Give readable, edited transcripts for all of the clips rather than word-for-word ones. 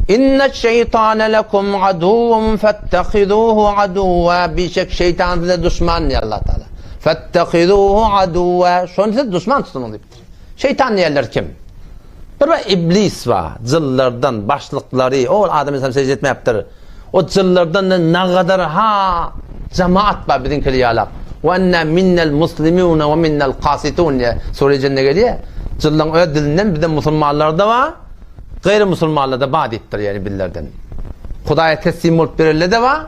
İnne şeytane lekum aduvun fettehiduhu aduva. Bir şeytan size düşman diye Allah Teala. Fettehiduhu aduva. Şunu size düşman tutun onu bitir. Şeytan diyorlar kim? Bir iblis var. Cıllardan başlıkları. O Adem-i İslam secde etme yaptırır. O cıllardan ne kadar ha cemaat var bizim kılıyalak. Ve enne minnel muslimune ve minnel kasitun diye Sure-i Cenne geliyor. Cıllan öyle dilinden bir de Müslümanlar da var. Gayrimüslimler de badittir yani billerden. Hudaya teslim olup verirler de var.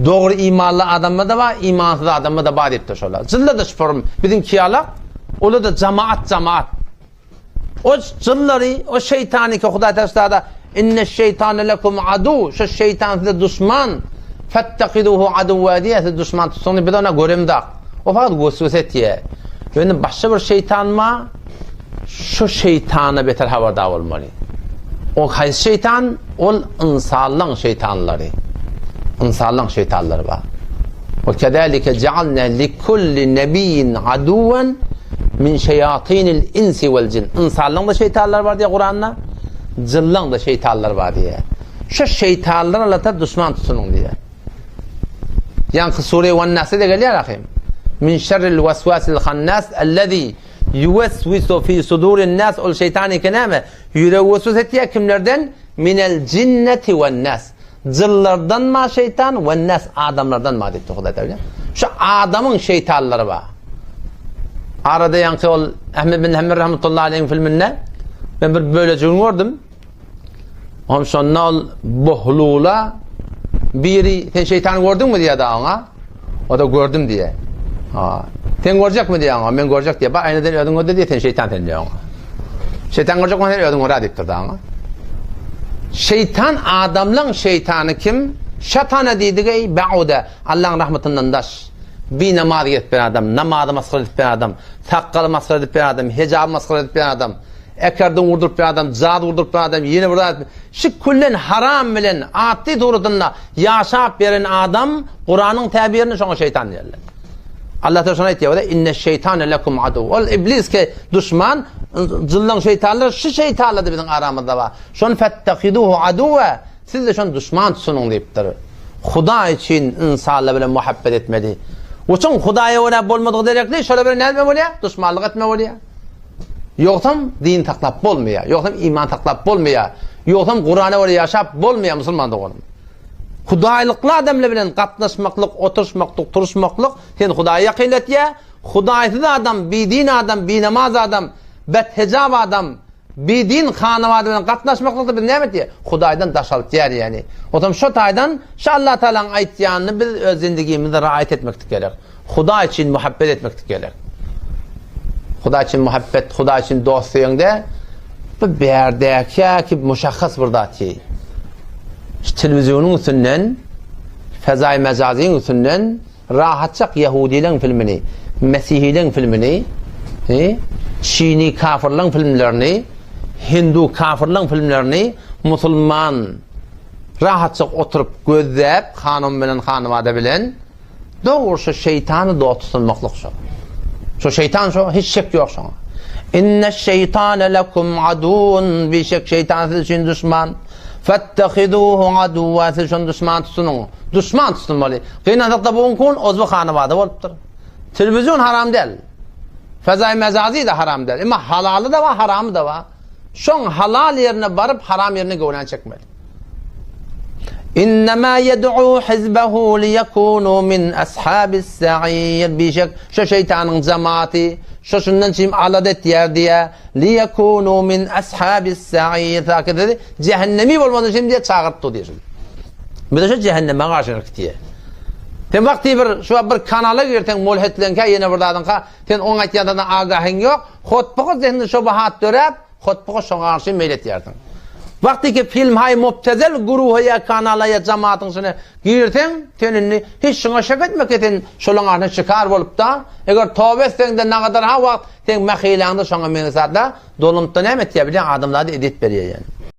Doğru imanlı adamı da var, imansız adamı da badittir şöyle. Cıllar da şüpherim bizim kıyalak. Ola da cemaat. O cılları, o şeytani ki Huday Tesla'da inne şeytane lekum adu. Şu şeytan size düşman. Fettekiduhu aduva diye size düşman tutsun. Bir de ona görümdak. O fakat gösüset diye. Yani başka bir şeytan mı? Şu şeytana beter haberdar olmalı. O hayır şeytan, o insanlığın şeytanları. İnsanlığın şeytanları var. Ve kedalike cealne likulli nebiyyin aduven min şeyatinil insi vel cin. İnsanlığın da şeytanlar var diye Kur'an'da. Cillığın da şeytanlar var diye. Şu şeytanlar Allah'ta düşman tutsunun diye. Yani Sure-i Vennas'ı da geliyor akıyım. Min şerril vesvasil hannas ellezî yuvesvisu fi sudurin nas. O şeytani kename yüreği ettiği kimlerden? Minel cinneti ven nas. Cıllardan mı şeytan ve nas adamlardan mı adetti Huday Teala. Şu adamın şeytanları var. Arada yankı ol Ahmet bin Hamid rahmetullahi aleyhin filminde ben bir böylece gördüm. Onun sonra ol bohlula biri sen şeytanı gördün mü diye da ona. O da gördüm diye. Ha. Sen görecek mi diye ona. Ben görecek diye. Bak aynı ödün o diye sen şeytan diye ona. Şeytan görecek mi diye ödün oraya diktirdi ona. Şeytan adamların şeytanı kim? Şeytana dediği ba'ude Allah'ın rahmetinden daş. Bir namaz etmeyen adam, namazı maskara etmeyen adam, sakkalı maskara etmeyen adam, hicabı maskara etmeyen adam, ekerden vurdurup bir adam, zat vurdurup bir adam, yine burada şu kullen haram bilen, ati doğrudunla yaşap veren adam, Kur'an'ın tabirini şuna şeytan derler. Allah Teala ayetiyor inne şeytane lekum adu. O iblis ki düşman, zıllan şeytanlar şu şeytanlar da bizim aramızda var. Şunu fettehiduhu aduve. Siz de şunu düşman tutsunun deyiptir. Huda için insanla bile muhabbet etmedi. O için Hudaya öyle olmadığı gerekli. Şöyle böyle ne etme oluyor? Düşmanlık etme oluyor. Yoksa din taklap olmuyor. Yoksa iman taklap olmuyor. Yoksa Kur'an'a öyle yaşap olmuyor Müslüman da onun. Hudaylıklı adamla bilen katlaşmaklık, oturuşmaklık, turuşmaklık sen Hudaya yakin et ya. Hudaysız adam, bidin adam, binamaz adam, bethecab adam, bidin hanıma bilen katlaşmaklık da bir nimet ya. Hudaydan daşalık yer yani. O zaman şu taydan şu Allah Teala'nın ayetlerini biz öz zindagimizde riayet etmek gerek. Huda için muhabbet etmek gerek. Huda için muhabbet, Huda için dostluğunda bir yerdeki ki müşahhas burada ki. Televizyonun üstünden, fezai mecazinin üstünden rahatçak Yahudilerin filmini, Mesihilerin filmini, Çini kafirlerin filmlerini, Hindu kafirlerin filmlerini Müslüman rahatçak oturup gözlep hanım bilen hanımada bilen doğrusu şeytanı da tutulmaklık şu. Şu şeytan şu, hiç şek yok şu. İnne şeytane lekum adun. Bir şeytan siz için düşman. Fettehiduhu aduva. Siz için düşman tutun. Düşman tutulmalı. Kıynatıkta bu unkun ozbu hanımada oluptur. Televizyon haram değil. Fezai mezazi de haram değil. Ama halalı da var, haramı da var. Şun halal yerine varıp haram yerine göğlen çekmeli. İnnemâ yed'û hizbehu liyekûnû min ashabis sa'ir. Bir şey, şu şeytanın cemaati, şu şundan çim aladet yer diye liyekûnû min ashabis sa'ir. Takip dedi, cehennemi olmadı şimdi diye çağırttı diye. Bir de şu cehenneme karşılık diye. Sen vakti bir kanala girten mulhitlenke yine buradadın ka, sen ona yandan agahın yok, hutbuğu zihni şubahat dörep, hutbuğu şuna karşı meylet yerden. Vakti ki film hay mubtezel guruhaya kanalaya cemaatın içine girten tenini hiç şuna şak etmek etin şolun arasına çıkar olup da eğer tövbe etsen de ne kadar ha vakt sen mehilanda şuna menesatla dolumda ne met ya bilen adamlar da edit veriyor yani.